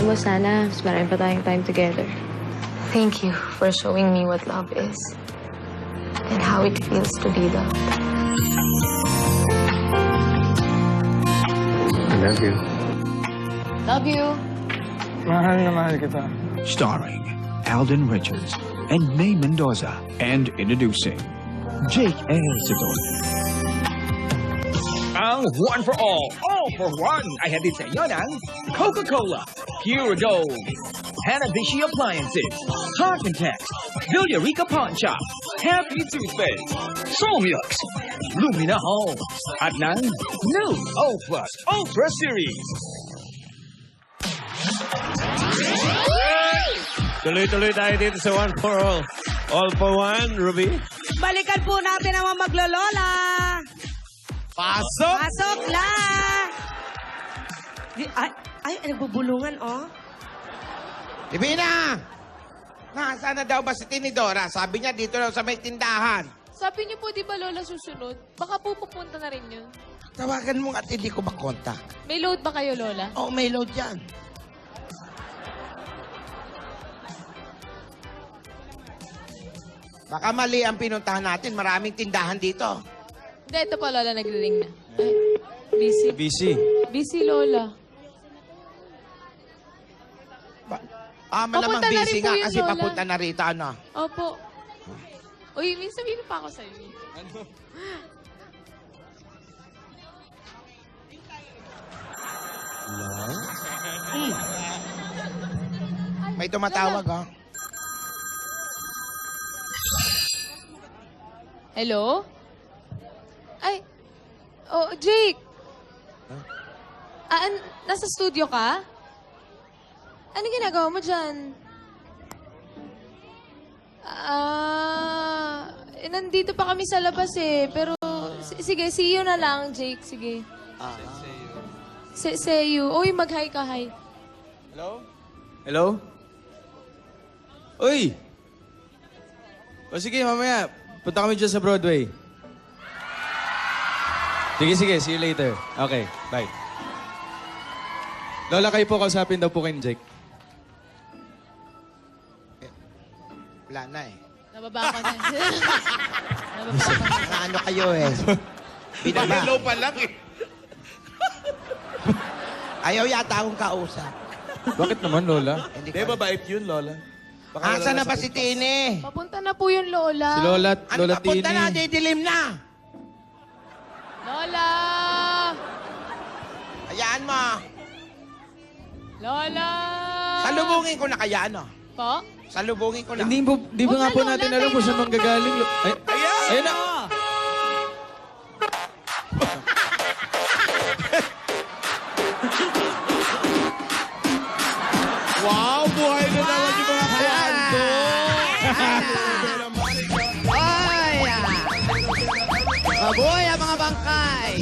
mo, sana mas marami pa tayong time together. Thank you for showing me what love is and how it feels to be loved. I love you. Love you. Mahal na mahal kita. Starring Alden Richards and May Mendoza. And introducing Jake Ejercito. Ang one for all for one. Ay hatid sa inyo ng Coca-Cola, Pure Gold, Hanabishi Appliances, Context, Villarica Pawn Shop, Happy Toothpaste, Solmux, Lumina Homes, at ng new O Plus Ultra Series. Tuloy-tuloy tayo dito sa One for All. All for One, Ruby. Balikan po natin ang mga maglolola. Pasok! Pasok la! Ay, nagbubulungan, oh. Divina! Nasaan na daw ba si Tinidora? Sabi niya dito daw sa may tindahan. Sabi niyo po, di ba Lola susunod? Baka po pupunta na rin yun. Tawagan mo at hindi ko makontak. May load ba kayo, Lola? Oo, may load yan. Baka mali ang pinuntahan natin. Maraming tindahan dito. Hindi, ito pa, Lola, nagre-ring na. Ay, busy. Busy. Busy, Lola. Malamang Papunta na busy rin po nga yun, kasi Lola. papunta na rito, ano? Opo. Uy, may sabihin pa ako sa'yo. May tumatawag, ha? Hello? Ay, oh, Jake. Nasa studio ka? Ano ginagawa mo dyan? Nandito pa kami sa labas eh. Pero, sige, see you na lang, Jake. Sige. See you. Uy, mag-hi ka, hi. Hello? Hello? Uy! O sige, mamaya. Punta kami dyan sa Broadway. Sige. See you later. Okay, bye. Lola, kayo po kausapin daw po kay Jake. Wala na eh. Nababa ka na. Nababa ka na. Ano kayo eh? Binaba. Hello pa lang eh. Ayaw yata akong kausap. Bakit naman, Lola? Hindi Di ba bait yun, Lola? Asa na ba si Tini? Papunta na po yung Lola. Si Lola, Ano Lola ba? Punta Tini. na, didilim na. Lola! Hayaan mo. Lola! Salubungin ko na kaya, ano? Po? Salubungin ko na. Hindi ba nga po natin alam kung saan manggagaling. Ay, ayun na! Wow! Buhay na naman yung mga kanto! Ay! Mabuhay ang mga bangkay!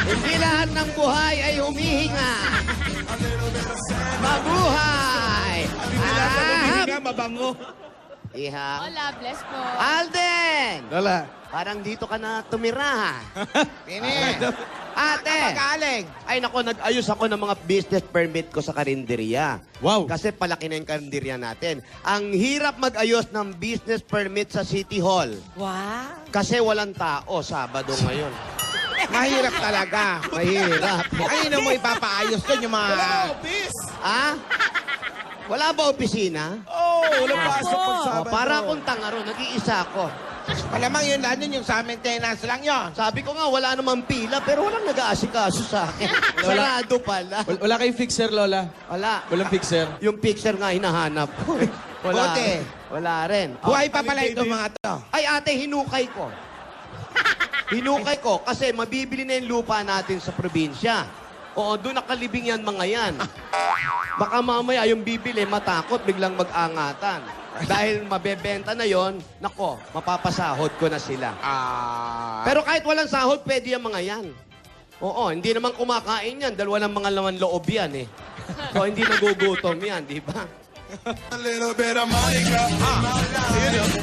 Hindi lahat ng buhay ay humihinga. Mabuhay! Mabango! Iha. Lola, bless po. Alden! Lola. Parang dito ka na tumira. Tini. Ate! Magaling. Ay nako, nag-ayos ako ng mga business permit ko sa karinderya. Wow. Kasi palaki na yung karinderya natin. Ang hirap mag-ayos ng business permit sa City Hall. Wow. Kasi walang tao, Sabado ngayon. Mahirap talaga. Mahirap. Kanina mo ipapaayos doon yung mga... Ah? Wala ba opisina? Walang pasok pag Oh, para akong tangaro, nag-iisa ako. Malamang yun, ano yung sa maintenance lang yun. Sabi ko nga, wala namang pila, pero walang nag-aasikaso sa akin. Sarado pala. Wala kayong fixer, Lola? Wala. Walang fixer? Yung picture nga hinahanap ko. Wala. Buti. Wala rin. Buhay pa pala ito mga to. Ay, ate, hinukay ko. Hinukay ko kasi mabibili na yung lupa natin sa probinsya. Oo, doon nakalibing yan mga yan. Baka mamaya yung bibili, matakot, biglang mag-angatan. Dahil mabebenta na yon, nako, mapapasahod ko na sila. Pero kahit walang sahod, pwede yung mga yan. Oo, hindi naman kumakain yan dahil walang mga laman loob yan eh. So, hindi nagugutom yan, di ba? A little bit of Monica in my life.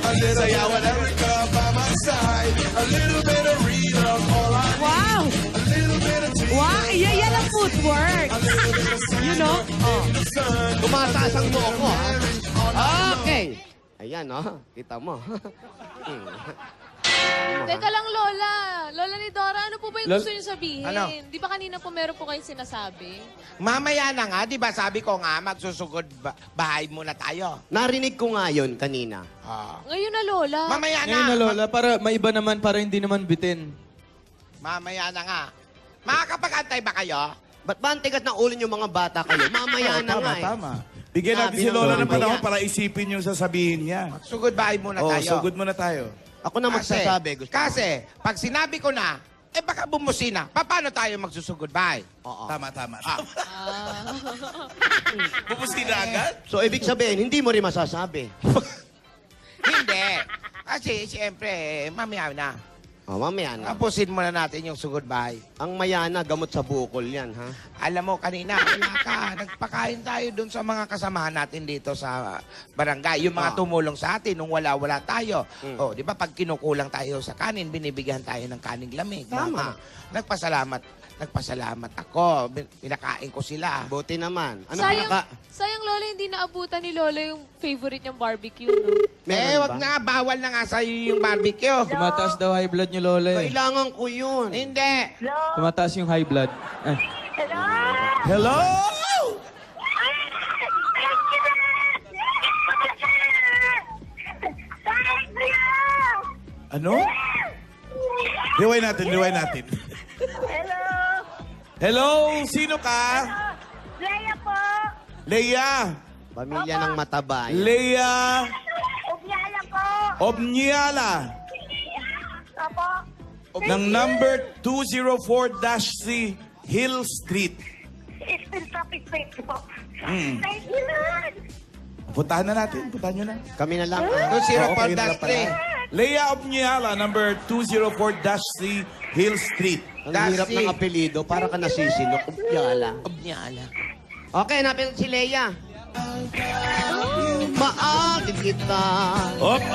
A little bit of Erica by my side. A little bit of Rita, all I need. Wow! A little bit of Tina. Wow! Yan ang footwork! A little bit of Yun, no? Tumataas ang noo ko, ha? Okay. Ayan, no? Kita mo. Teka lang, Lola. Lola ni Dora, ano po ba yung gusto niyo sabihin? Ano? Di ba kanina po meron po kayong sinasabi? Mamaya na nga, di ba sabi ko nga, magsusugod bahay muna tayo. Narinig ko nga yun kanina. Ngayon na, Lola. Mamaya na. Ngayon na, Lola, para maiba naman, para hindi naman bitin. Mamaya na nga. Makakapag-antay ba kayo? Ba't ba ang tigas ng ulo yung mga bata kayo? Mamaya na nga, eh. Tama. Bigyan natin Sabi si ng Lola ng mamaya. panahon para isipin yung sasabihin niya. Sugod bahay muna Oh, tayo. sugod muna tayo. Ako na magsasabi. Gusto ko. Kasi, pag sinabi ko na, baka bumusina. Paano tayo magsusugod bahay? Oo. Tama. Pupusina agad? So, ibig sabihin, hindi mo rin masasabi. Hindi. Kasi, siyempre, mamaya na. Mamaya na. Tapusin muna natin yung sugod bahay. Ang mayana, gamot sa bukol yan, ha? Alam mo, kanina, wala ka. Nagpakain tayo dun sa mga kasamahan natin dito sa barangay. Yung mga tumulong sa atin nung wala-wala tayo. O, di ba, pag kinukulang tayo sa kanin, binibigyan tayo ng kaning lamig. Tama. Nagpasalamat ako. Pinakain ko sila. Buti naman. Ano Sayang, Lola, hindi naabutan ni Lola yung favorite niyang barbecue, no? Meron wag ba? nga, bawal na nga sa'yo yung barbecue. Tumataas daw high blood niyo, Lola, eh. Kailangan ko yun. Hindi. Tumataas yung high blood. Hello? Ano? Liway natin. Hello! Hello? Sino ka? Leia po! Leia. Pamilya ng mataba. yan. Leia Ugyala po! Obniala. Opo! Ng number 204-C Hill Street. Still traffic straight po. Mm. Thank you, Lord! Puntahan na natin. Puntahan nyo na. Kami na lang. Kung Oo, kayo na Dash pala. Leia Obniala, number 204-C Hill Street. Ang hirap ng apelido. Para ka nasisinok. Yala. Obnyala. Okay, napin si Leia. Maagin kita.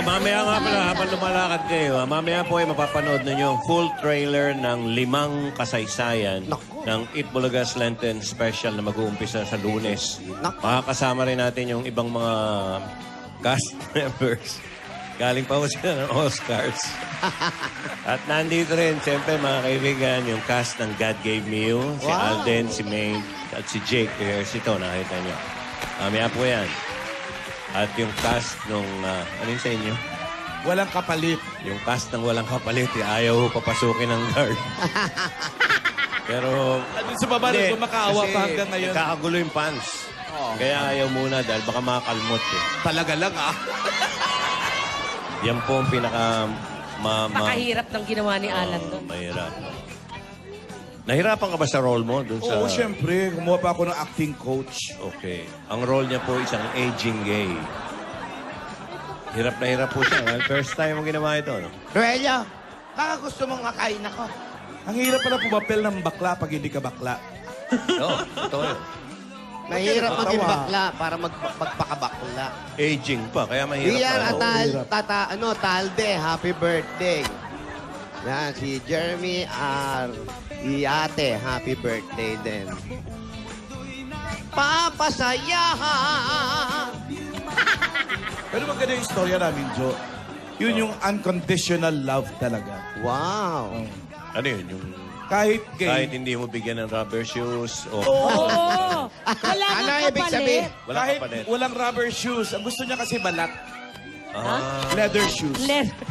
Mamaya nga pala, habang lumalakad kayo, mamaya po ay mapapanood ninyo ang full trailer ng 5 kasaysayan ng Eat Bulagas Lenten Special na mag-uumpisa sa Lunes. Makakasama rin natin yung ibang mga cast members. Galing pa po sila ng Oscars. At nandito rin, siyempre mga kaibigan, yung cast ng God Gave Me You, si Alden, si May, at si Jake. Kaya ito, nakita nyo. Mamaya po yan. At yung cast nung, alin sa inyo? Walang kapalit. Yung cast ng walang kapalit, ayaw papasukin ng guard. Pero... Andun sa baba, makaawa pa hanggang ngayon. Nagkakagulo yung fans. Kaya ayaw muna dahil baka makakalmot eh. Talaga lang, Yan po ang pinaka... Pakahirap ng ginawa ni Alan doon. Mahirap. Nahirapan ka ba sa role mo? Dun sa... Oo, syempre. Kumuha pa ako ng acting coach. Okay. Ang role niya po isang aging gay. Hirap na hirap po siya. First time mo ginawa ito, no? Noelia, baka gusto mong makain ako. Ang hirap pala pumapel ng bakla pag hindi ka bakla. Oo, totoo yun. Mahirap maging bakla para magpakabakla. Aging pa, kaya mahirap Rian pa. Talde, happy birthday. Yan, si Jeremy R. Iate, happy birthday din. Papasayahan! Pero maganda yung istorya namin, Jo. Yun yung unconditional love talaga. Wow! Ano yun? Yung... Kahit gay. Kahit hindi mo bigyan ng rubber shoes o... Oo! Wala Ano kang ibig sabihin? Wala Kahit kapalit. walang rubber shoes. Ang gusto niya kasi balat. Leather shoes.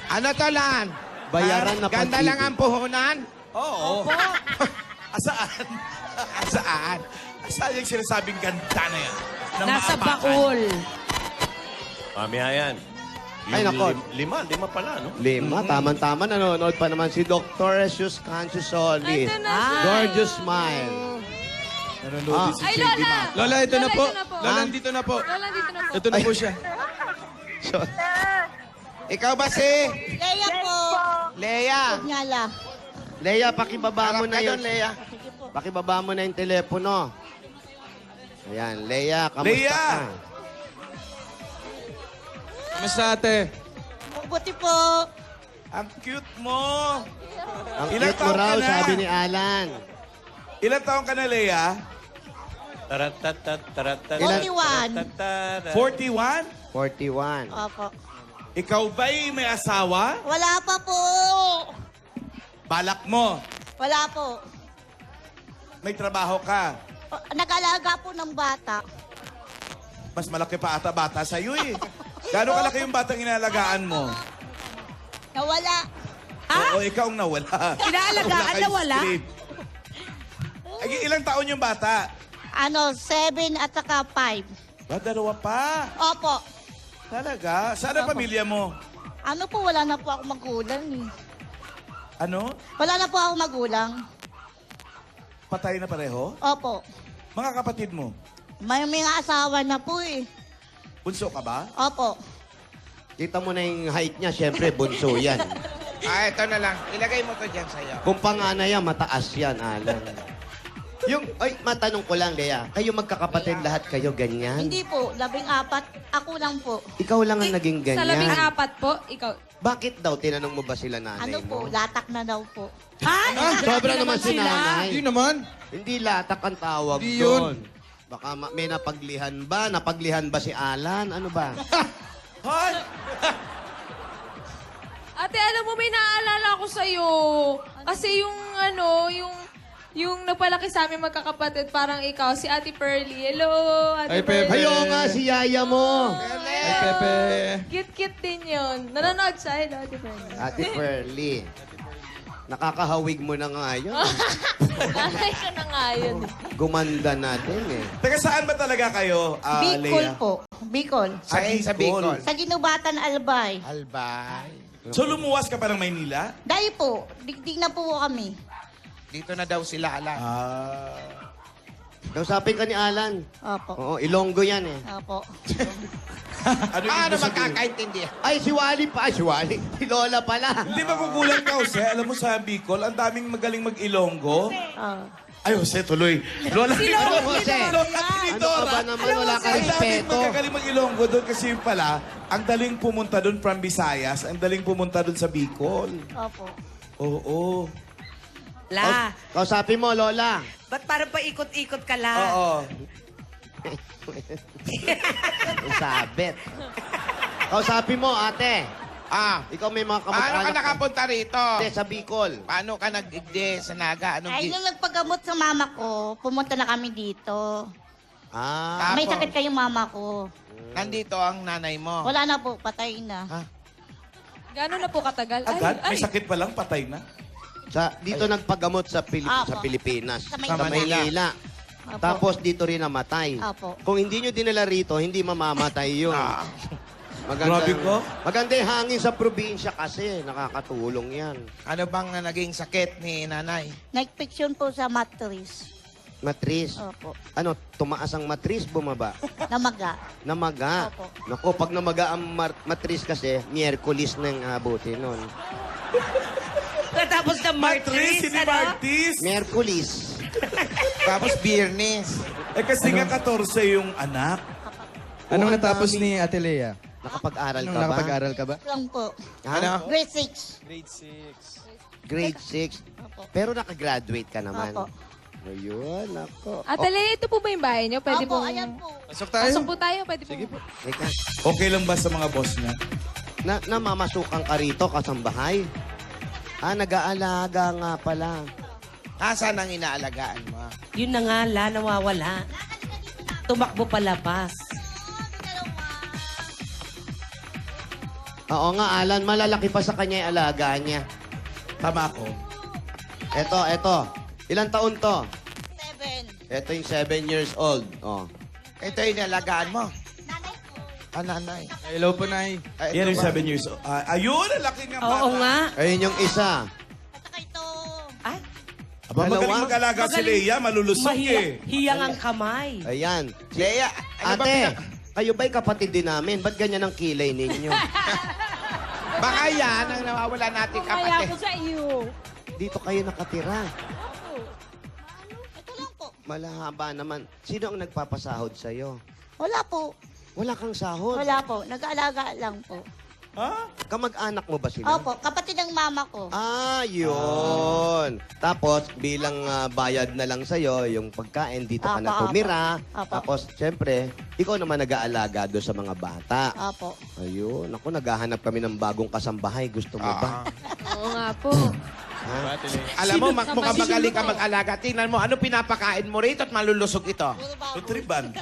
Ano to, Lan? Bayaran na Ganda pag-ibig. lang ang puhunan? Oo. Asaan? Saan? Asaan yung sinasabing ganda na yan? Ng Nasa maapakan? bakul. Mamaya yan. Ay, Yung nako. lima pala, no? 5, tama-tama. Nanonood pa naman si Dr. Jesus Canciusoli. Ito na siya. Gorgeous smile. Nanonood din si Ay, JD Lola! Ma. Lola, ito na po. ito na po. Lola, nandito na po. Lola, dito na po. Ito na po siya. Ikaw ba si? Leia po. Leia. Nyala. Leia, pakibaba mo Harap na ka yun. doon, Leia. Pakibaba mo na yung telepono. Ayan, Leia, kamusta Leia! ka? Kamusta, ate? Buti po. Ang cute mo. Ang Ilang cute mo taon raw, ka na? sabi ni Alan. Ilang taon ka na, Leia? Taratatat, taratat, 41. taratatatat. 41? 41. Opo. Ikaw ba'y may asawa? Wala pa po. Balak mo. Wala po. May trabaho ka. Nag-alaga po ng bata. Mas malaki pa ata bata sa'yo eh. Gano'ng kalaki yung batang inalagaan mo? Nawala. Oo, ikaw ang nawala. Inaalagaan, nawala? Script. Ay, ilang taon yung bata? 7 at saka 5. Ba, dalawa pa. Opo. Talaga? Saan ang pamilya mo? Wala na po ako magulang eh. Ano? Wala na po ako magulang. Patay na pareho? Opo. Mga kapatid mo? May mga asawa na po eh. Bunso ka ba? Opo. Kita mo na yung height niya, syempre, bunso yan. Ito na lang. Ilagay mo to dyan sa'yo. Kung panganay yan, mataas yan, Alan. Matanong ko lang, Lea. Kayo magkakapatid lahat kayo ganyan? Hindi po. 14. Ako lang po. Ikaw lang ang naging ganyan. Sa 14 po, ikaw. Bakit daw? Tinanong mo ba sila nanay Ano po? mo? Latak na daw po. Sobra naman si nanay. Hindi naman. Hindi latak ang tawag Hindi doon. Baka may napaglihan ba? Napaglihan ba si Alan? Ano ba? Hoy! Ate, alam mo, may naaalala ko sa'yo. Kasi yung nagpalaki sa amin magkakapatid, parang ikaw, si Ate Pearly. Hello, Ate Ay, Pepe. Pearly. Hayo nga si yaya mo. Ay, Pepe. Cute-cute din yun. Nanonood siya. Hello, Ate Pearly. Ate Pearly. Nakakahawig mo na nga yun. Nanay ka na nga yun. Gumanda natin eh. Teka, saan ba talaga kayo, Bicol Lea? po. Bicol. Sa Bicol. Sa Ginubatan, Albay. Albay. So lumuwas ka pa ng Maynila? Dahil po, digdig na po kami. Dito na daw sila, Alan. Kausapin ka ni Alan. Opo. Oo, Ilonggo yan eh. Opo. Ano yung Paano ibig sabihin? magkakaintindihan? Ay, si Wally pa. Ay, si Wally. Si Lola pala. Hindi ba kukulang ka, Jose? Alam mo sa Bicol, ang daming magaling mag-Ilonggo. Ay, Jose, tuloy. Lola, Ano, Jose? Lola, Ano ka ba naman? Wala ka Ang daming respeto. magagaling mag-Ilonggo doon kasi yung pala, ang daling pumunta doon from Visayas, ang daling pumunta doon sa Bicol. Opo. Oo. La, Kausapin mo, Lola. ba't parang paikot-ikot ka la? Oo. Sabit. Kausapin mo, ate. Ikaw may mga Paano ka kamag-anak. nakapunta rito? Hindi, sa Bicol. Paano ka nag-igde sa Naga? Ay, nung nagpagamot sa mama ko, pumunta na kami dito. Ah. May sakit kayong mama ko. Nandito ang nanay mo. Wala na po, patay na. Gano'n na po katagal? Agad? May sakit pa lang, patay na. Dito nagpagamot sa Apo. Pilipinas. Sa Sa Maynila. Maynila. Opo. Tapos dito rin namatay. Opo. Kung hindi nyo dinala rito, hindi mamamatay yun. Grabe ko. Maganda yung hangin sa probinsya kasi. Nakakatulong yan. Ano bang naging sakit ni nanay? Nag-fiction po sa matris. Matris. Opo. Ano, tumaas ang matris, bumaba? Namaga. Namaga. Opo. Naku, pag namaga ang matris kasi, Miyerkules nang abuti nun. Tapos na Martris, hindi Martis. Miyerkules. Tapos Biyernes. Eh kasi nga 14 yung anak. Anong ang natapos dami. ni Ate Lea? Nakapag-aral ka ba? Nakapag-aral ka ba? Lang po. Ha? Ano? Grade 6. Grade 6. Opo. Pero nakagraduate ka naman. Opo. Ayun, ako. Ate Lea, ito po ba yung bahay niyo? Pwede Opo, pong... ayan po. Pasok tayo. Pasok po tayo, pwede po. Sige po. Teka, Okay lang ba sa mga boss niya? namamasukan ka rito, kasambahay? Nag-aalaga nga pala. Nasaan ang inaalagaan mo? Yun na nga, la, nawawala. Tumakbo palabas. Oo nga, Alan, malalaki pa sa kanya yung alaga niya. Tama ako. Eto. Ilang taon to? 7. Eto yung 7 years old. Oh. Ito yung inaalagaan mo. Nanay. Hello po, Nay. Yan yung 7 years old. Ayun, ang laki nga bata. Oo nga. Ayun yung isa. Ay, Aba, magaling Dalawa? mag-alaga si Leia, malulusog eh. hiyang ang kamay. Ayan. Leia, ano ba Ate, kayo ba'y kapatid din namin? Ba't ganyan ang kilay ninyo? Baka yan ang nawawala nating kapatid. sa iyo. Dito kayo nakatira. Ito lang po. Malahaba naman. Sino ang nagpapasahod sa'yo? Wala po. Wala kang sahod. Wala po. Nag-aalaga lang po. Kamag-anak mo ba sila? Opo, kapatid ng mama ko. Ah, yun. Tapos, bilang bayad na lang sa'yo, yung pagkain, dito ka na Opo, tumira. opo. Tapos, syempre, ikaw naman nag-aalaga doon sa mga bata. Opo. Ayun. Ako, naghahanap kami ng bagong kasambahay. Gusto mo ba? Oo nga po. Ha? Alam mo, mukhang magaling ka mag-alaga. Tingnan mo, ano pinapakain mo rito at malulusog ito? Nutriban.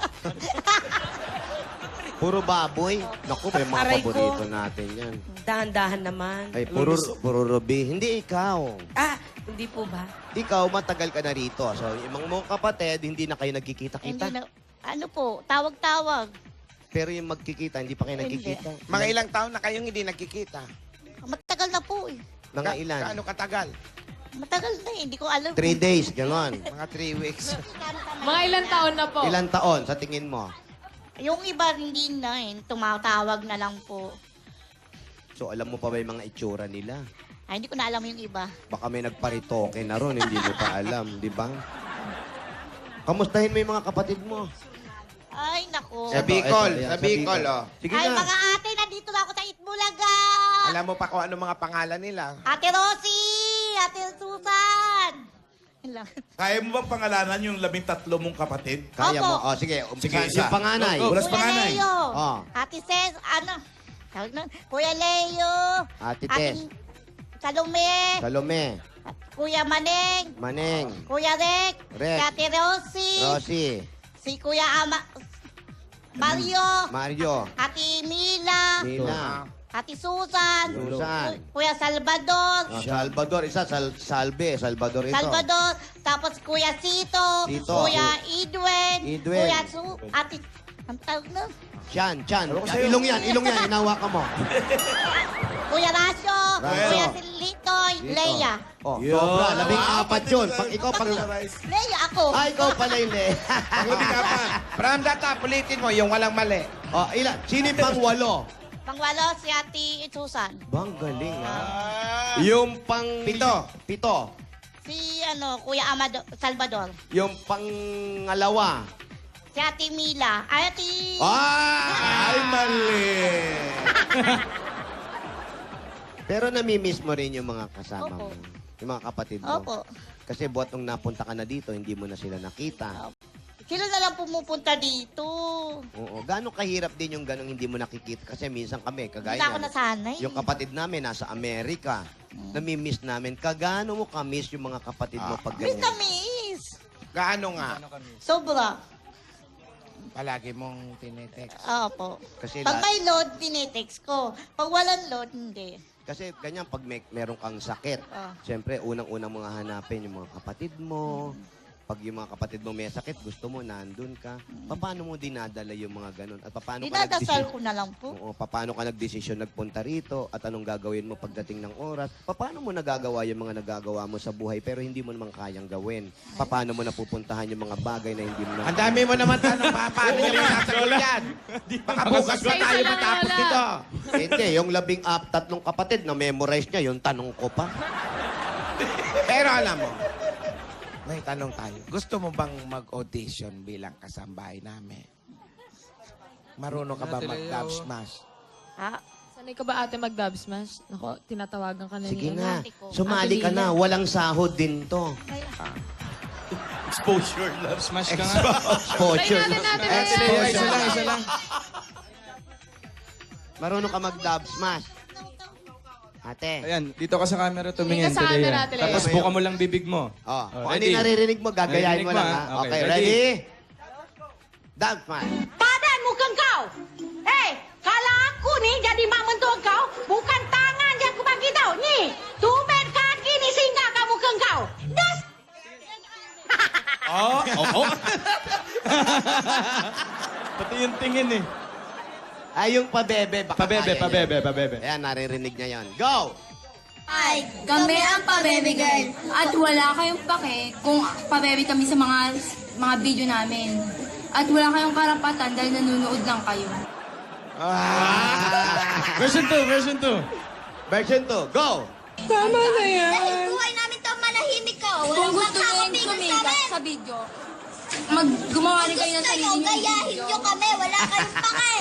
Puro baboy. Naku, may mga Aray ko. paborito natin yan. Dahan-dahan naman. Ay, puro ruby. Hindi ikaw. Ah, hindi po ba? Ikaw, matagal ka na rito. So, yung mga kapatid, hindi na kayo nagkikita-kita. Hindi na, ano po, tawag-tawag. Pero yung magkikita, hindi pa kayo Hindi. nagkikita. Mga ilang taon na kayong hindi nagkikita? Matagal na po eh. Mga ilan? Gaano katagal? Matagal na eh, hindi ko alam. 3 days, gano'n. Mga 3 weeks. Mga ilang taon na po. Ilan taon sa tingin mo? Yung iba hindi na eh, tumatawag na lang po. So, alam mo pa ba yung mga itsura nila? Ay, hindi ko na alam yung iba. Baka may nagparitoke na ron, hindi mo pa alam, di ba? Kamustahin mo yung mga kapatid mo? Ay, nako. Sa Bicol, Eto, ayan, sa Bicol, oh. Sige Ay, na. mga ate, nandito na ako sa Itbulaga! Alam mo pa kung ano mga pangalan nila? Ate Rosie! Ate Susan! Yun lang. Kaya mo bang pangalanan yung 13 mong kapatid? Kaya mo? Opo. O, sige, umpisa. Sige, isa. Yung panganay. Go, go. Ulas Kuya panganay. Leo! Oh. Ate Ces, ano? Tawag na, Kuya Leo! Ate Tess. Salome! Salome. Kuya Maneng! Maneng. Kuya Rek! Rek. Si Ate Rosie! Rosie. Si Kuya Mario! Mario. Ate Mila! Nina. Ate Susan! Susan. Kuya Salvador! Salvador. Isa, Salve. Salvador ito. Salvador, tapos Kuya Sito, Sito. Kuya Edwin, Edwin. Kuya Ate, ang tawag na? Chan. Ano ko sa'yo? Ilong yan. Inawa ka mo. Kuya Rasyo, Rasyo. Kuya Litoy, Leia. Oh, sobra. 14 yun. Pag ikaw, Leia ako. ikaw pala yung le. From the top, ulitin mo, yung walang mali. Oh, ilan? Sino yung pang-walo? Pangwalo si Ate Susan. Bang galing, ha? Yung pang... Pito. Si Kuya Salvador. Yung pangalawa. Si Ate Mila. Ay, Ate... Ah! Ay, mali. Pero namimiss mo rin yung mga kasama Opo. mo. Yung mga kapatid mo. Opo. Kasi buhat nung napunta ka na dito, hindi mo na sila nakita. Sila na lang pumupunta dito. Oo. Gano'ng kahirap din yung gano'ng hindi mo nakikita? Kasi minsan kami, Hindi kagaya na ako niyan, nasanay. yung kapatid namin nasa Amerika. Namimiss namin. Kagano mo kamiss yung mga kapatid mo pag Miss ganyan? na miss. Gaano nga? Sobra. Palagi mong tinetext. Opo. Kasi Pag may load, tinetext ko. Pag walang load, hindi. Kasi ganyan, pag meron kang sakit, Ah. siyempre, unang-unang mga hanapin yung mga kapatid mo. Pag yung mga kapatid mo may sakit, gusto mo, nandun ka. Paano mo dinadala yung mga ganun? At paano ka Dinadasal ko na lang po. Oo, paano ka nagdesisyon nagpunta rito? At anong gagawin mo pagdating ng oras? Paano mo nagagawa yung mga nagagawa mo sa buhay pero hindi mo naman kayang gawin? Paano mo napupuntahan yung mga bagay na hindi mo Ang dami mo naman tanong, paano niya masasagot yan? Baka bukas pa Isa tayo lang, matapos Lola. nito. Hindi, yung 13 kapatid na memorize niya, yung tanong ko pa. Pero alam mo, may tanong tayo. Gusto mo bang mag-audition bilang kasambahay namin? Marunong ka ba mag-dub smash? Ha? Sanay ka ba ate mag-dub smash? Nako, tinatawagan ka na Sige ni na, ate ko. sumali ka na. Walang sahod din to. Exposure love. Smash ka nga. Exposure. Try natin, Isa lang. Marunong ka mag-dub smash. Ate. Ayan, dito ka sa camera tumingin. Dito sa Ate Lea. camera, Ate Lea. Tapos buka mo lang bibig mo. Oh, kung ano ready? yung naririnig mo, gagayahin mo Naririnig lang, mo, ha? ha? Okay, Okay, ready? ready? Dub smash. Padan mukhang kau! Eh, kalau aku ni jadi mak mentua kau, bukan tangan je aku bagi tau. Ni, tumben kaki ni singgah kat muka kau. Das! Oh. Pati yung tingin eh. Ay, yung pabebe. Baka Pabebe, kaya yan. pabebe. Ayan, naririnig niya yon. Go! Ay, kami ang pabebe girl. At wala kayong pake kung pabebe kami sa mga video namin. At wala kayong karapatan dahil nanonood lang kayo. Version 2. Version 2, go! Tama na yan. Dahil buhay namin to manahimik ka. Kung gusto nyo yung sumikat sa video, gumawa rin kayo ng sarili nyo gayahin nyo kami. Wala kayong pake.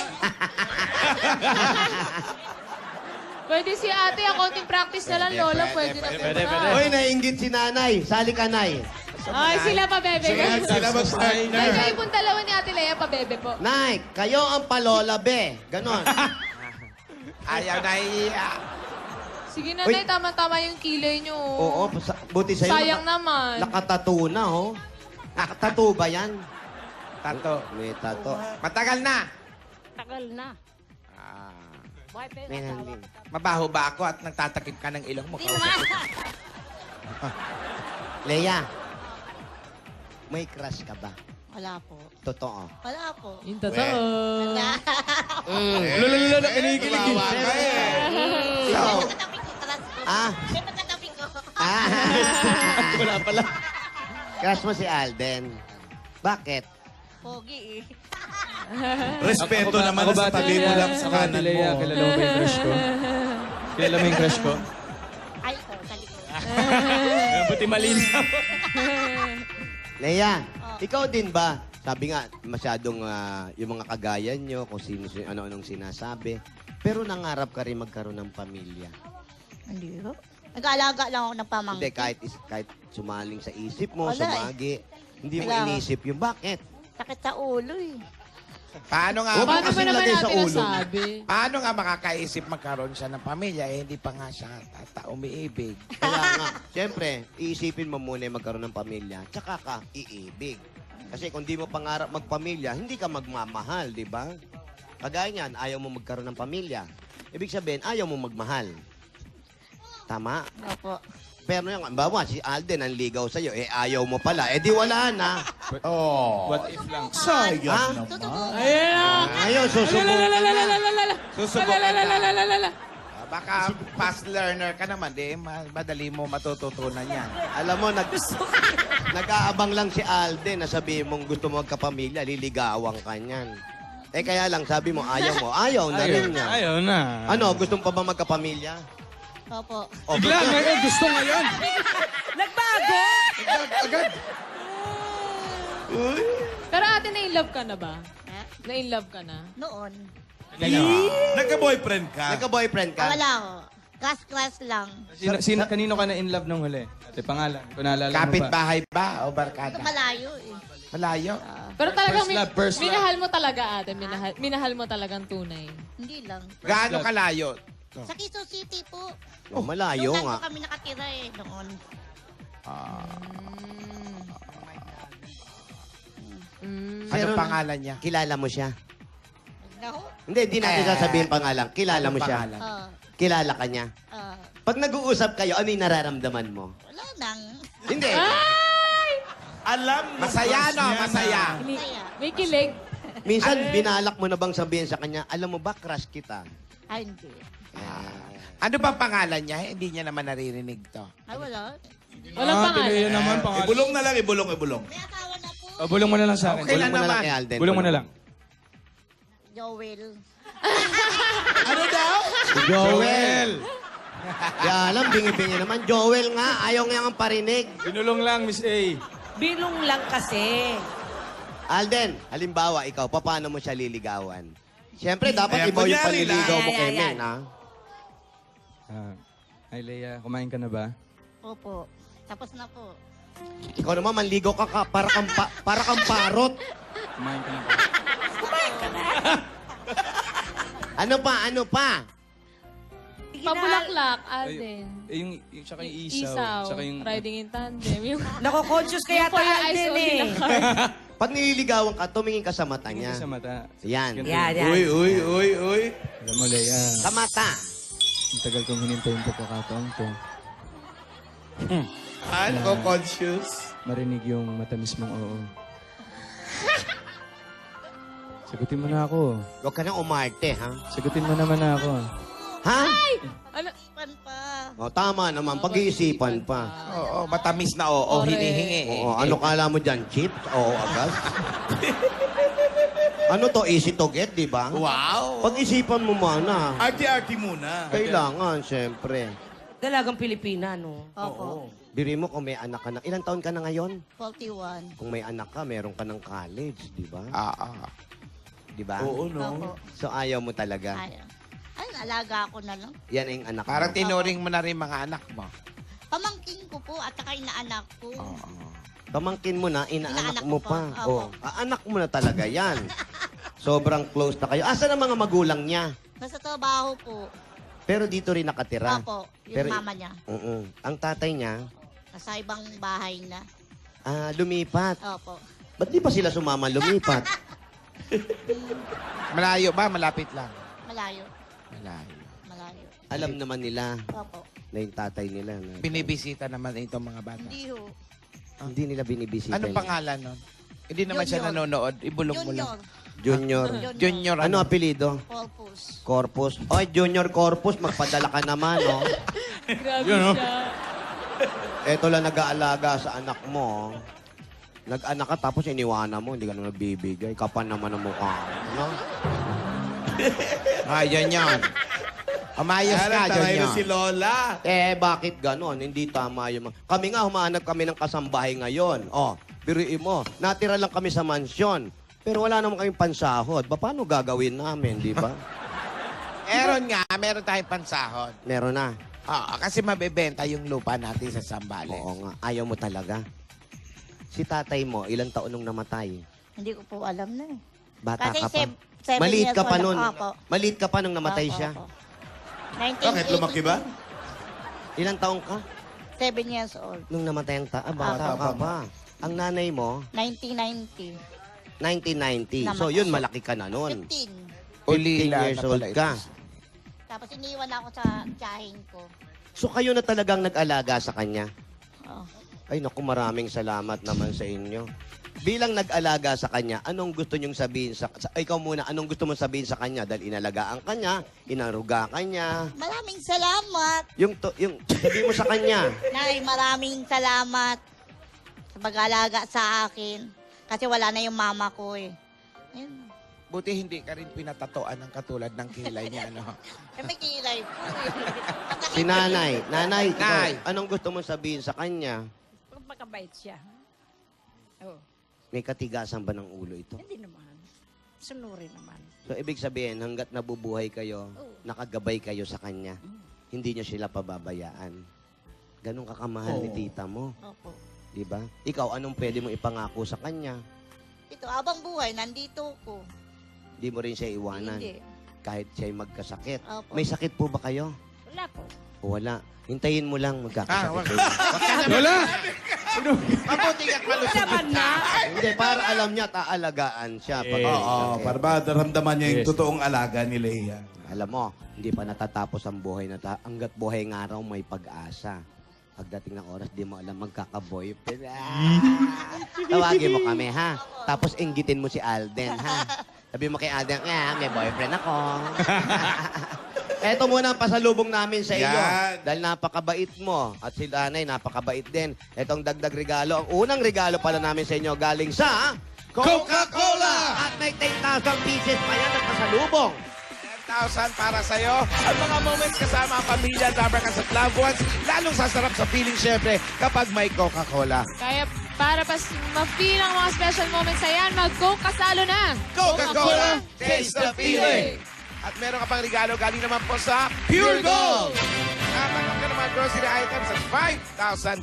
Pwede si ate, ang konting practice na lang, Lola. Pwede na. Pwede. Uy, naiingit si nanay. Sali ka, nay. Ay, sila pa, bebe. Sila mag-partner. Ay, kayo pong dalawa ni Ate Lea, pa, bebe po. Nay, kayo ang palola, be. Ganon. Ayaw na iya. Sige na, Nay, tama-tama yung kilay nyo. Oo, buti sa'yo. Sayang naman. Nakatato na, oh. Tattoo ba yan? Tato. May tato. Matagal na. Tagal na. May handling. Mabaho ba ako at nagtatakip ka ng ilong mo? Leia, may crush ka ba? Wala po. Totoo. Wala po. Yung totoo. Wala. Lula, kinikilig. So, Katabi ko, talas ko. ah, May pagkatabi ko. Wala pala. crush mo si Alden. Bakit? Pogi eh. Respeto naman sa tabi mo lang sa kanan mo. Kilala mo ba yung crush ko? Kilala mo yung crush ko? Ay, ko, sa likod. Buti malinaw. Leia, ikaw din ba? Sabi nga, masyadong yung mga kagaya nyo, kung sino, ano-anong sinasabi. Pero nangarap ka rin magkaroon ng pamilya. Hindi ko. Nag-aalaga lang ako ng pamangkin. Hindi, kahit sumaling sa isip mo, Wala eh. sumagi, hindi mo Wala. inisip yung bakit. Sakit sa ulo eh. Paano nga, Huwag mo Paano ba kasing naman lagay sa natin ulo. nasabi? paano nga makakaisip magkaroon siya ng pamilya eh, hindi pa nga siya umiibig. Kaya nga, siyempre, iisipin mo muna yung magkaroon ng pamilya, tsaka ka iibig. Kasi kung di mo pangarap magpamilya, hindi ka magmamahal, di ba? Kagaya niyan, ayaw mo magkaroon ng pamilya. Ibig sabihin, ayaw mo magmahal. Tama? Opo. Pero yung, bawa, si Alden ang ligaw sa'yo, eh ayaw mo pala, eh di wala na. Oh. What if lang? Sayang Ha? naman. Ayan na! Ngayon, susubukan na. Susubukan ka. Baka fast learner ka naman, madali mo matututunan yan. Alam mo, nag-aabang lang si Alden na sabihin mong gusto mo magkapamilya, liligawan ka niyan. Eh kaya lang, sabi mo, ayaw na rin niya. Ayaw na. Ano, gusto mo pa ba magkapamilya? Opo. Bigla, ngayon, gusto ngayon. Nagbago! Agad. Pero ate, na-in-love ka na ba? Ha? Na-in-love ka na? Noon. Nagka-boyfriend ka? Nagka-boyfriend ka? Wala ako. Class lang. Kanino ka na-in-love nung huli? Ate, pangalan. Kung naalala mo ba? Kapit-bahay ba o barkada? Malayo eh. Malayo? Pero talagang First love. minahal mo talaga ate. Minahal mo talagang tunay. Hindi lang. Gaano kalayo? Sa Quezon City po. Oh, malayo Doon nga. po kami nakatira eh noon. Anong pangalan niya? Kilala mo siya? Naho? Hindi natin sasabihin pangalan. Kilala mo siya? Pangalan? Kilala ka niya? Pag nag-uusap kayo, ano yung nararamdaman mo? Wala nang. Hindi. Alam mo. Masaya, no? crush niya Masaya. Kaya. May kilig. Minsan, binalak mo na bang sabihin sa kanya, alam mo ba, crush kita? Ay, hindi. Ano ba pangalan niya? Hindi niya naman naririnig to. Ay, wala. Walang pangalan. Yun naman, pangalan. Ibulong na lang, ibulong. May asawa na po. Bulong mo na lang sa akin. Okay Bulong lang mo na lang naman. kay Alden. Bulong mo na lang. Joel. Ano daw? Joel! Kaya alam, bingi-bingi naman. Joel nga, ayaw nga ang parinig. Binulong lang, Miss A. Bilong lang kasi. Alden, halimbawa, ikaw, paano mo siya liligawan? Siyempre, dapat Ayan, iba yung kunyari lang. panliligaw mo kay Ayan, Men, ha? Hi, Leia. Kumain ka na ba? Opo. Tapos na po. Ikaw naman, manligaw ka, para kang parot. Kumain ka na ba? Ano pa? Pabulaklak, Alden. Yung tsaka yung isaw. Isaw. Tsaka yung... Riding in tandem. Yung Nako-conscious kaya yung for tayo your eyes din only eh. na card. Pag nililigawan ka, tumingin ka sa mata Tingin niya. ka sa mata. Yan. Yan, yan. Uy. Alam mo, Leia. Sa mata. Ang tagal kong hinintay yung pagkakataon ko. Ano, conscious? Marinig yung matamis mong oo. Sagutin mo na ako. Huwag ka nang umarte, ha? Sagutin mo naman na ako. Ha? Ano? Ipan pa. O, tama naman. Pag-iisipan pa. Oo, matamis na oo, Correct. hinihingi. Oo, ano kala mo dyan? Chips? Oo, agad. Ano to? Easy to get, di ba? Wow. Pag-isipan mo muna. Arty-arty muna. Kailangan, siyempre. Dalagang Pilipina, no? Opo. Biri mo kung may anak ka na. Ilang taon ka na ngayon? 41. Kung may anak ka, meron ka ng college, di ba? Ah. Di ba? Oo, no? Opo. So, ayaw mo talaga. Ayaw. Ay, alaga ko na lang. Yan ang anak mo. Parang tinuring mo na rin mga anak mo. Pamangkin ko po at saka inaanak ko. Pamangkin mo na, inaanak Inaanak mo ko pa. pa. Oh, Opo. anak mo na talaga yan. Sobrang close na kayo. Asan ang mga magulang niya? Nasa trabaho po. Pero dito rin nakatira. Opo, yung Pero- mama niya. Ang tatay niya, Nasa ibang bahay na. lumipat. Opo. Ba't di pa sila sumama lumipat? Malayo ba? Malapit lang. Malayo. Malayo. Malayo. Alam naman nila Opo. na yung tatay nila. Na, Binibisita naman itong mga bata. Hindi ho. hindi nila binibisita. Anong yun. pangalan nun? Hindi naman siya Junior. nanonood. Ibulong mo lang. Junior. Junior. Ano apelido? Corpus. Corpus. Oy, Junior Corpus, magpadala ka naman, oh. Grabe Yun, oh. siya. Eto lang nag-aalaga sa anak mo. Nag-anak ka tapos iniwanan mo, hindi ka na nagbibigay. Kapan naman ang mukha mo, no? Yan yan. Umayos ka, Junior. si Lola. Bakit ganon? Hindi tama yung... Kami nga, humahanap kami ng kasambahay ngayon. Oh, biruin mo. Natira lang kami sa mansyon. Pero wala naman kaming pansahod. Paano gagawin namin, di ba? Meron tayong pansahod. Meron na. Kasi mabebenta yung lupa natin sa Sambales. Oo nga. Ayaw mo talaga. Si tatay mo, ilang taon nung namatay? Hindi ko po alam na eh. Bata Kasi ka pa. 7 Maliit years ka pa old nun. ako. Opo. Maliit ka pa nung namatay Opo, siya. opo. Bakit? Lumaki ba? Ilang taong ka? 7 years old. Nung namatay ang bata ka pa. Ang nanay mo, 1990. 1990. So yun, malaki ka na nun. 15. 15 years old ka. Tapos iniwan ako sa tiyahin ko. So kayo na talagang nag-alaga sa kanya? Oh. Ay naku, maraming salamat naman sa inyo. Bilang nag-alaga sa kanya, anong gusto nyong sabihin ikaw muna, anong gusto mong sabihin sa kanya? Dahil inalagaan ka niya, inaruga ka niya. Maraming salamat. Yung sabihin mo sa kanya. Nay, maraming salamat sa pag-alaga sa akin. Kasi wala na yung mama ko eh. Ayun. Buti hindi ka rin pinatatoan ng katulad ng kilay niya, ano? May kilay po eh. Si nanay. Nanay, Nay. ikaw, anong gusto mong sabihin sa kanya? Makabait siya. Oh, May katigasan ba ng ulo ito? hindi naman. Sunurin naman. So, ibig sabihin, hanggat nabubuhay kayo, nakagabay kayo sa kanya, hindi niyo sila pababayaan. Ganun kakamahal ni tita mo. Opo. Diba? Ikaw, anong pwede mo ipangako sa kanya? Ito, abang buhay, nandito ko. Hindi mo rin siya iwanan. Hindi. Kahit siya'y magkasakit. Opo. May sakit po ba kayo? Wala po. O wala. Hintayin mo lang magkakasakit. Wala! Mabuti ka't malusog. Hindi, para alam niya, taalagaan siya. Pag Oo, para ba naramdaman niya yung totoong alaga ni Leia. Alam mo, hindi pa natatapos ang buhay na hanggat buhay ng araw may pag-asa. Pagdating ng oras, di mo alam magkaka-boyfriend. Tawagin mo kami, ha? Tapos inggitin mo si Alden, ha? Sabi mo kay Alden, may boyfriend ako. Eto muna ang pasalubong namin sa iyo. Yan. Dahil napakabait mo. At si Danay, napakabait din. Etong dagdag regalo. Ang unang regalo pala namin sa inyo galing sa Coca-Cola! At may 10,000 pieces pa yan ang pasalubong. 10,000 para sa'yo. Ang mga moments kasama ang pamilya, dabarkas at loved ones, lalong sasarap sa feeling, syempre, kapag may Coca-Cola. Kaya para ma-feel ang mga special moments na yan, mag-Coke kasalo na. Coca-Cola, taste the feeling! At meron ka pang regalo galing naman po sa Pure Gold! Nakatanggap ka ng mga grocery items at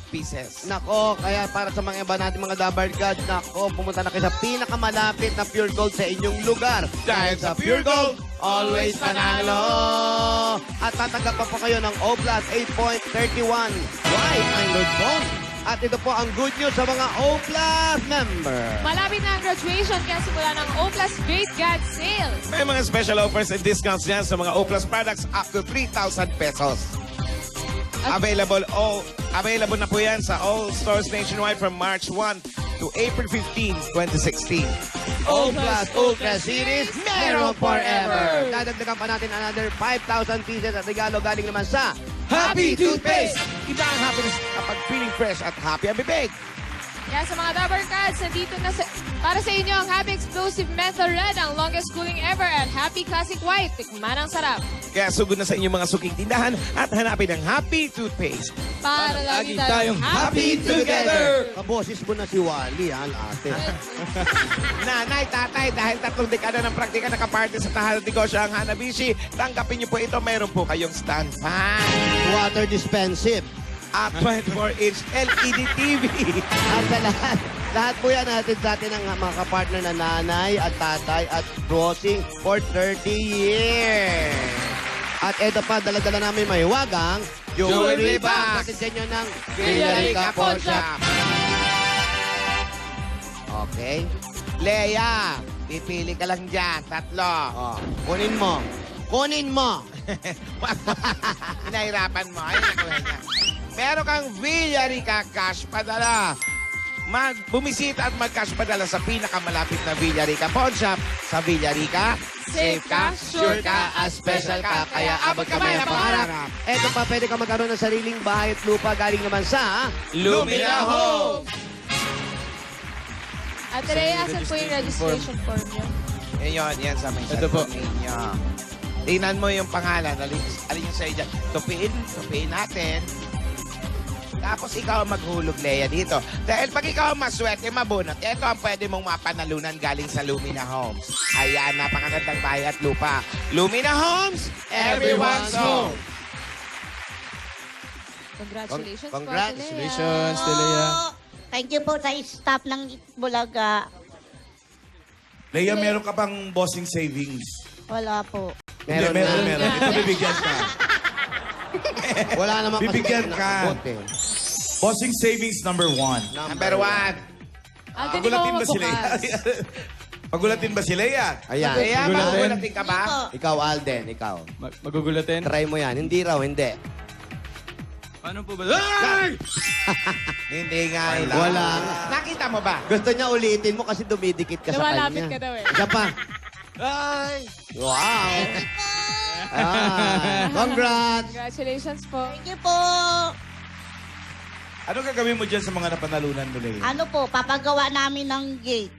5,000 pieces. Nako, kaya para sa mga iba natin mga Dabar Gods, nako, pumunta na kayo sa pinakamalapit na Pure Gold sa inyong lugar. Dahil sa Pure Gold, always panalo! At tatanggap pa po kayo ng O-Plus 8.31 White Android phone. At ito po ang good news sa mga O-Plus member. Malapit na ang graduation kaya simula ng O Plus Great God Sale. May mga special offers and discounts yan sa mga O-Plus products up to 3,000 pesos. Available na po yan sa all stores nationwide from March 1 to April 15, 2016. O-Plus Ultra Series, meron forever! Dadagdagan pa natin another 5,000 pieces at regalo galing naman sa Happy Toothpaste! Iba ang happiness kapag feeling fresh at happy ang bibig. Kaya sa mga Dabar Cats, nandito na para sa inyo ang Happy Explosive Menthol Red, ang longest cooling ever, at Happy Classic White. Tikman ang sarap. Kaya sugod na sa inyong mga suking tindahan at hanapin ang Happy Toothpaste. Para lagi Lagi tayong tayong happy happy together! Kaboses mo na si Wally, ha, ate. Nanay, tatay, dahil 3 dekada ng praktika nakaparte sa tahanan negosyo ang Hanabishi, tanggapin niyo po ito. Mayroon po kayong stand fan. Water dispensive. At 24-inch LED TV. At sa lahat po yan natin sa atin ang mga kapartner na nanay at tatay at crossing for 30 years. At eto pa, dala-dala namin may wagang Jewelry box. Natin sa inyo ng Villarica Pawn Shop. Okay. Leia, pipili ka lang dyan. 3. Oh, kunin mo. Kunin mo. Pinahirapan mo. Ayun ang kuha niya. Meron kang Villarica Cash Padala. Bumisita at mag-cash padala sa pinakamalapit na Villarica Pawn Shop sa Villarica. Safe ka, sure ka, at special ka. Kaya abot kamay na pangarap. Eto pa, pwede ka magkaroon ng sariling bahay at lupa galing naman sa Lumina Home. Ate Rhea, asan po yung registration form niyo? Yan sa may Ito po. cellphone ninyo. Tingnan mo yung pangalan. Alin yung sa'yo dyan. Tupiin natin. Tapos ikaw ang maghulog, Leia, dito. Dahil pag ikaw ang maswerte, mabunot, ito ang pwede mong mapanalunan galing sa Lumina Homes. Ayan, napakagandang bahay at lupa. Lumina Homes, everyone's home. Congratulations po, Ate Rhea. Congratulations, Telea. Thank you po sa staff ng Bulaga. Leia, meron ka bang bossing savings? Wala po. Meron Hindi, na. meron. Ito bibigyan ka. Wala naman kasi Bibigyan ka. nakabot eh. Bossing savings number 1. Number 1. Ah, ganun Pagulatin ako ba si Leia? magbukas. Pagulatin ba si Leia? Ayan. Leia, Gulatin. magugulatin ka ba? Ikaw, Alden, ikaw. Magugulatin? Try mo yan. Hindi raw, hindi. Paano po ba? Ay! Hindi nga. Wala. Nakita mo ba? Gusto niya ulitin mo kasi dumidikit ka sa Lumalapit kanya. ka daw eh. Isa pa. Ay! Wow. Congrats. Congratulations po. Thank you po. Ano gagawin mo dyan sa mga napanalunan mo, Leia? Ano po, papagawa namin ng gate.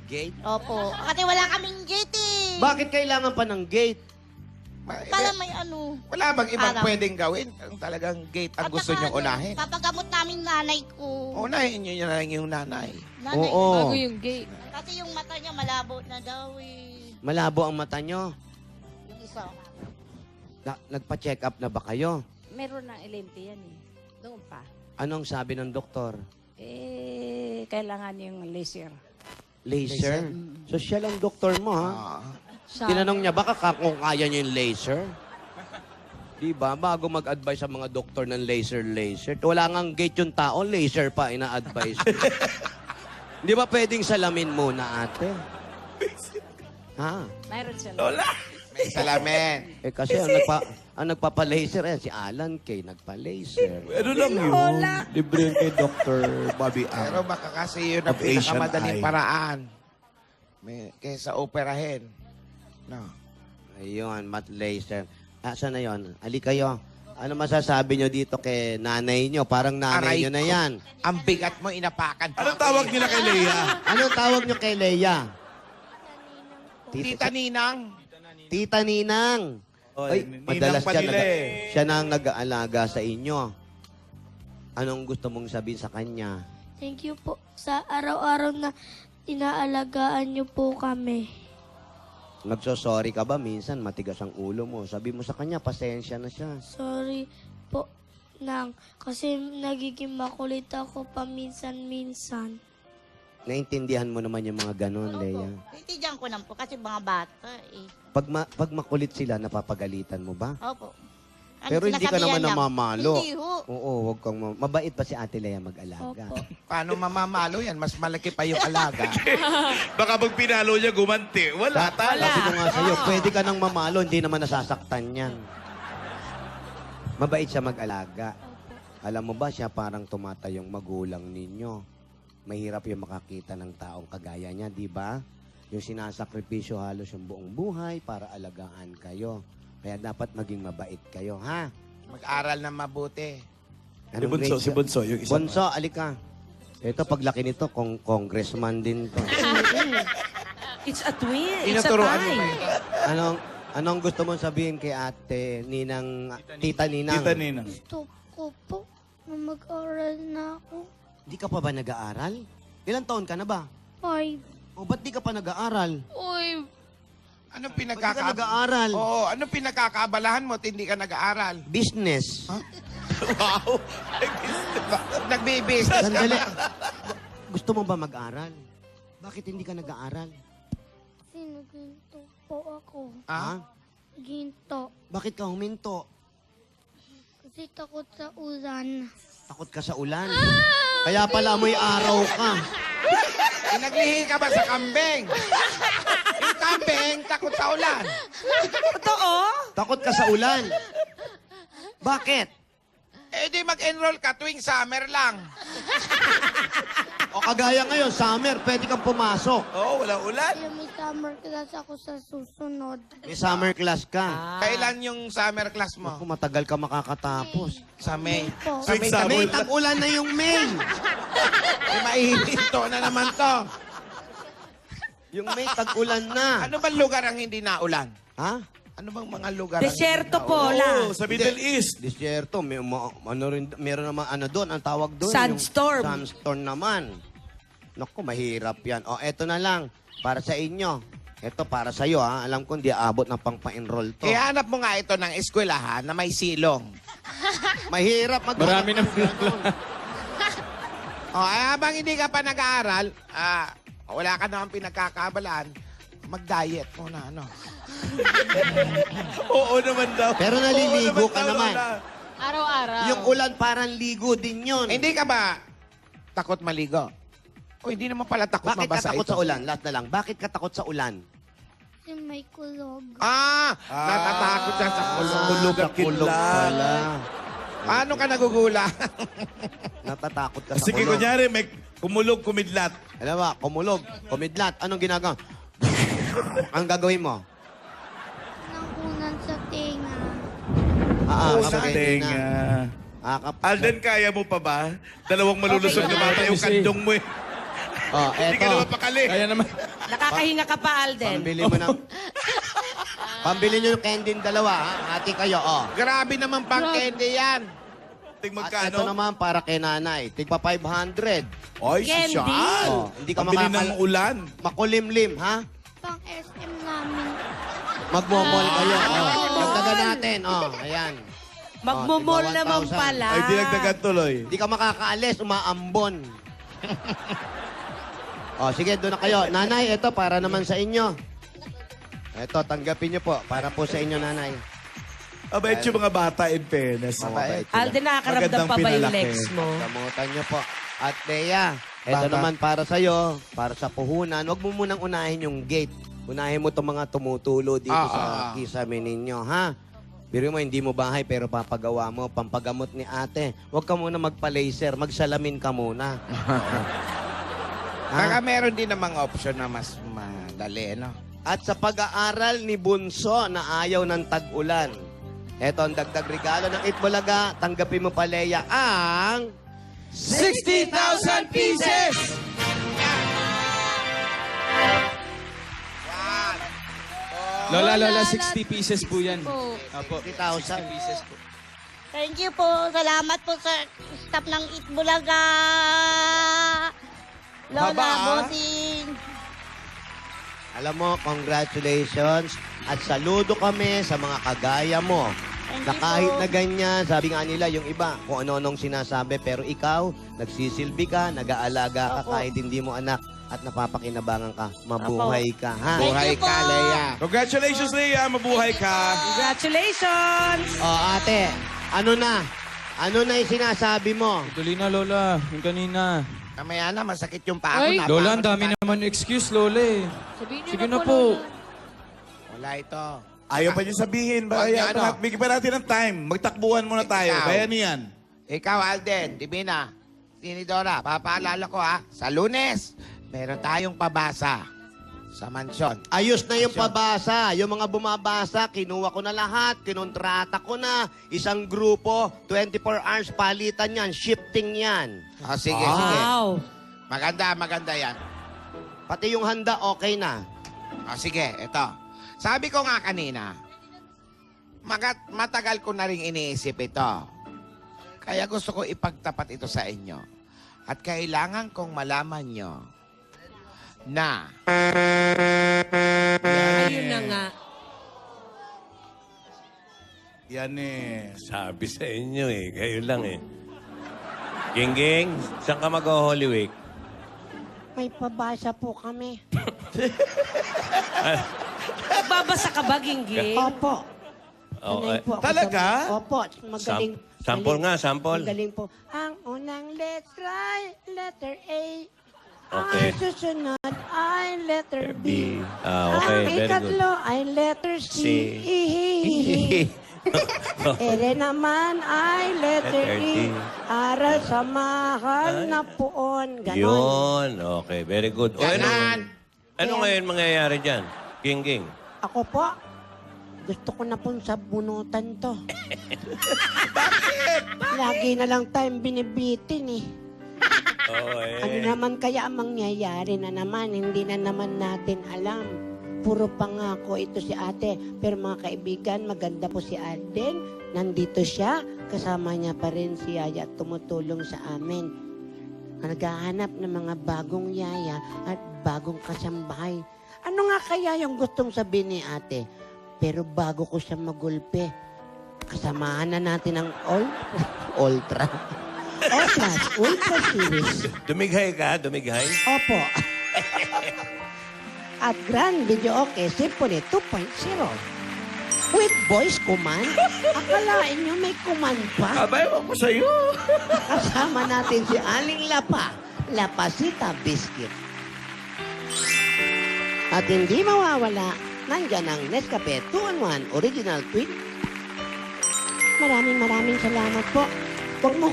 Gate? Opo. Kasi wala kaming gate eh. Bakit kailangan pa ng gate? Para may ano. Wala bang ibang Parang- pwedeng gawin? Ang talagang gate ang At gusto saka niyong unahin. Papagamot namin nanay ko. Unahin niyo na lang yung nanay. Nanay Oo. Bago yung gate. Kasi yung mata niya malabo na daw eh. Malabo ang mata nyo. Yung isa. Nagpa-check up na ba kayo? Meron ng LMT yan eh. Doon pa. Anong sabi ng doktor? Kailangan yung laser. Laser? So siya lang doktor mo, ha? Tinanong niya, baka kung kaya niya yung laser? Diba? Bago mag-advise sa mga doktor ng laser. Wala ngang gate yung tao, laser pa ina-advise. Di ba pwedeng salamin muna, ate? Ha? Mayroon siya. Lola! May salamin. Eh kasi ang nagpapa-laser, si Alan Kay nagpa-laser. Ano lang yun? Libre yun kay Dr. Bobby Pero Ang. baka kasi yun ang Of Asian pinakamadaling Eye. paraan. Kaysa operahin. No. Ayun, mat laser. Saan na yun? Ali kayo. Ano masasabi nyo dito kay nanay nyo? Parang nanay Aray nyo na ko. yan. Ang bigat mo, inapakan. Anong tawag nila kay Leia? Anong tawag nyo kay Leia? Tita Ninang. Tita Ninang. Ay, Ninang madalas pa siya, nila eh. siya na ang nag-aalaga sa inyo. Anong gusto mong sabihin sa kanya? Thank you po sa araw-araw na inaalagaan niyo po kami. Nagsosorry ka ba? Minsan matigas ang ulo mo. Sabi mo sa kanya, pasensya na siya. Sorry po, Nang. Kasi nagiging makulit ako paminsan-minsan. Naintindihan mo naman yung mga ganon, Leia. Titidiyan ko lang po kasi mga bata eh. Pag makulit sila, napapagalitan mo ba? Opo. Ano Pero hindi ka sinasabihan naman lang? namamalo. Hindi ho. Oo, wag kang mabait pa si Ate Leia mag-alaga. Opo. Paano mamamalo yan? Mas malaki pa yung alaga. Baka pag pinalo niya, gumanti. Wala. Sabi ko nga sa'yo, pwede ka nang mamalo, hindi naman nasasaktan yan. Mabait siya mag-alaga. Alam mo ba, siya parang tumatayong magulang ninyo. Mahirap yung makakita ng taong kagaya niya, di ba? Yung sinasakripisyo halos yung buong buhay para alagaan kayo. Kaya dapat maging mabait kayo, ha? Mag-aral na mabuti. Si Bunso, si Bunso, yung isa. Bunso, alika. Ito, paglaki nito, congressman din to. It's a twin. It's a Tinuturoan mo tie. ba ito? Anong, Anong gusto mong sabihin kay ate, Tita Ninang? Tita Ninang. Gusto ko po na mag-aral na ako. Di ka pa ba nag-aaral? Ilang taon ka na ba? 5. O, ba't di ka pa nag-aaral? Uy, Anong Ba't di ka nag-aaral? Oo, anong pinagkakaabalahan mo at hindi ka nag-aaral? Business. Wow! Nagbibusiness ka Sandali. ba? Gusto mo ba mag-aral? Bakit hindi ka nag-aaral? Kasi naghinto po ako. Ha? Ginto. Bakit ka huminto? Kasi takot sa ulan. Takot ka sa ulan. Kaya pala may araw ka. Naglihi ka ba sa kambing? Yung kambing, takot sa ulan. Totoo? Takot ka sa ulan. Bakit? Eh di mag-enroll ka tuwing summer lang. O kagaya ngayon, summer, pwede kang pumasok. Oo, wala ulan. Kaya may summer class ako sa susunod. May summer class ka. Kailan yung summer class mo? Kung matagal ka makakatapos. Sa May. Po. Sa May, May tag-ulan na yung May. Maihinto na naman to. Yung May tag-ulan na. Ano bang lugar ang hindi naulan? Ha? Ano bang mga lugar? Desierto po, Oo, sa Middle East. Disyerto, meron naman doon, ang tawag doon. Sandstorm. Yung sandstorm naman. Naku, mahirap yan. O, eto na lang, para sa inyo. Eto, para sa'yo, ha. Alam ko, hindi aabot ng pang-pa-enroll to. Kaya hanap mo nga ito ng eskwelahan na may silong. Mahirap mag- Marami na Habang hindi ka pa nag-aaral, wala ka naman pinagkakabalaan, mag-diet muna, ano? Oo naman daw. Pero naliligo ka naman. araw-araw. Yung ulan parang ligo din yun. Hindi ka ba takot maligo? O hindi naman pala takot Bakit ka mabasa takot ito. sa ulan? Lahat na lang. Bakit ka takot sa ulan? Kasi may kulog. Natatakot siya sa kulog. Kulog Sa at kulog kidlat. pala. Paano ka nagugula? Natatakot ka sa Sige, kulog. kunyari, may kumulog, kumidlat. Alam ba, kumulog, kumidlat. Anong ginagawa? Ang gagawin mo? Nangunan sa tenga. Sa tenga. Alden, kaya mo pa ba? Dalawang malulusog na bata yung kandong mo eh. Oh, Hindi ka eto. naman pakali. Kaya naman. Nakakahinga ka pa, Alden. Pambili mo ng... Pambili nyo yung candy dalawa, ha? Ati kayo, oh. Grabe naman pang candy yan. Ting At magkano? ito naman para kay nanay. Tigpa 500. Ay, Candy. sosyal. Oh, hindi ka Pambili ng ulan. Makulimlim, ha? Pang SM namin. Magmomol kayo. Oh. Dagdagan natin. Oh, ayan. Magmumol tigpa naman 1,000. pala. Ay, dinagdagan tuloy. Hindi ka makakaalis, umaambon. Oh, sige, doon na kayo. Nanay, ito para naman sa inyo. Ito, tanggapin niyo po. Para po sa inyo, nanay. Abait yung mga bata in fairness. Mabait sila. Alden, nakakaramdam Magandang pa ba yung pinalaki. legs mo? Gamutan niyo po. At Bea, ito Bata. naman para sa'yo, para sa puhunan. Huwag mo munang unahin yung gate. Unahin mo itong mga tumutulo dito sa kisame ninyo, ha? Pero mo, hindi mo bahay pero papagawa mo, pampagamot ni ate. Huwag ka muna magpa-laser, magsalamin ka muna. Baka meron din namang option na mas madali, no? At sa pag-aaral ni Bunso na ayaw ng tag-ulan, eto ang dagdag regalo ng Itbulaga, tanggapin mo pa, Leia, ang 60,000 pieces! Lola, 60 pieces po yan. Apo, 60,000 pieces po. Thank you po. Salamat po sa staff ng Itbulaga. Lola, Haba, ah. bossing. Alam mo, congratulations at saludo kami sa mga kagaya mo. Thank Na you kahit po. na ganyan, sabi nga nila yung iba, kung ano-anong sinasabi, pero ikaw, nagsisilbi ka, nag-aalaga ka kahit hindi mo anak at napapakinabangan ka. Mabuhay ka, ha? Thank Buhay you po. ka, Leia. Congratulations, Leia. Mabuhay ka. Congratulations! O, ate, ano na? Ano na yung sinasabi mo? Tuloy na, Lola. Yung kanina. Kamaya na, masakit yung paa ko. Ay. Napakot Lola, ang yung dami paa. naman excuse, Lola eh. Sabihin niyo Sige na na po, po. Lola. Wala ito. Ayaw pa niyo sabihin. Wag niya, ano? Bigyan pa natin ng time. Magtakbuhan muna tayo. Ikaw. Bayan niyan. Ikaw, Alden, Divina, Tinidora, papaalala ko ha, sa Lunes, meron tayong pabasa sa mansyon. Ayos na yung pabasa. Yung mga bumabasa, kinuha ko na lahat. Kinontrata ko na. Isang grupo, 24 hours palitan yan. Shifting yan. Sige, sige. Wow! Maganda, maganda yan. Pati yung handa, okay na. Sige, ito. Sabi ko nga kanina, matagal ko na rin iniisip ito. Kaya gusto ko ipagtapat ito sa inyo. At kailangan kong malaman nyo na... Ayun na nga. Yan eh. Sabi sa inyo eh. Kayo lang eh. Gingging, saan ka mag-Holy Week? May pabasa po kami. Babasa ka ba, Gingging? Opo. Okay. Po ako Talaga? Opo, magaling. Sample nga, sample. Magaling po. Ang unang letter A. Okay. Ang susunod ay letter B. Okay, Ang very good. ikatlo ay letter C. Ere naman ay letter Letter D. D. Aral sa mahal na puon. Ganon. Yun. Okay, very good. O, Ganon. ano ngayon mangyayari dyan? Gingging. Ako po, gusto ko na pong sabunutan to. Lagi na lang tayong binibitin eh. Ano naman kaya ang mangyayari na naman? Hindi na naman natin alam. Puro pangako ito si ate. Pero mga kaibigan, maganda po si Alden. Nandito siya. Kasama niya pa rin si Yaya at tumutulong sa amin. Naghahanap ng mga bagong yaya at bagong kasambahay. Ano nga kaya yung gustong sabihin ni ate? Pero bago ko siya magulpe, kasamahan na natin ang Ultra Series. Dumighay ka, dumighay. Opo. At Grand Video Okay Symphony 2.0. With voice command? Akalain nyo may command pa? Abay, wag ko sa'yo. Kasama natin si Aling Lapa, Lapasita Biscuit. At hindi mawawala, nandyan ang Nescafe 2-in-1 Original Tweet. Maraming salamat po. Huwag mo,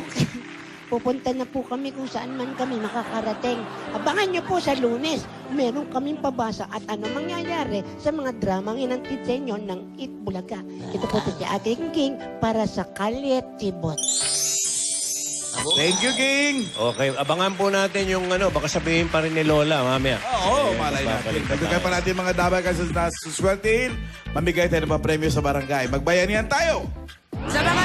pupunta na po kami kung saan man kami makakarating. Abangan nyo po sa Lunes. Meron kaming pabasa at ano mangyayari sa mga dramang inantid sa inyo ng Eat Bulaga. Ito po si Ate King para sa Kalye Tibot. Thank you, King. Okay, abangan po natin yung baka sabihin pa rin ni Lola, mamaya. Oo, malay natin. Bibigay pa natin mga dabay kasi na suswertihin. Mamigay tayo ng mga premyo sa barangay. Magbayanihan tayo! Sa mga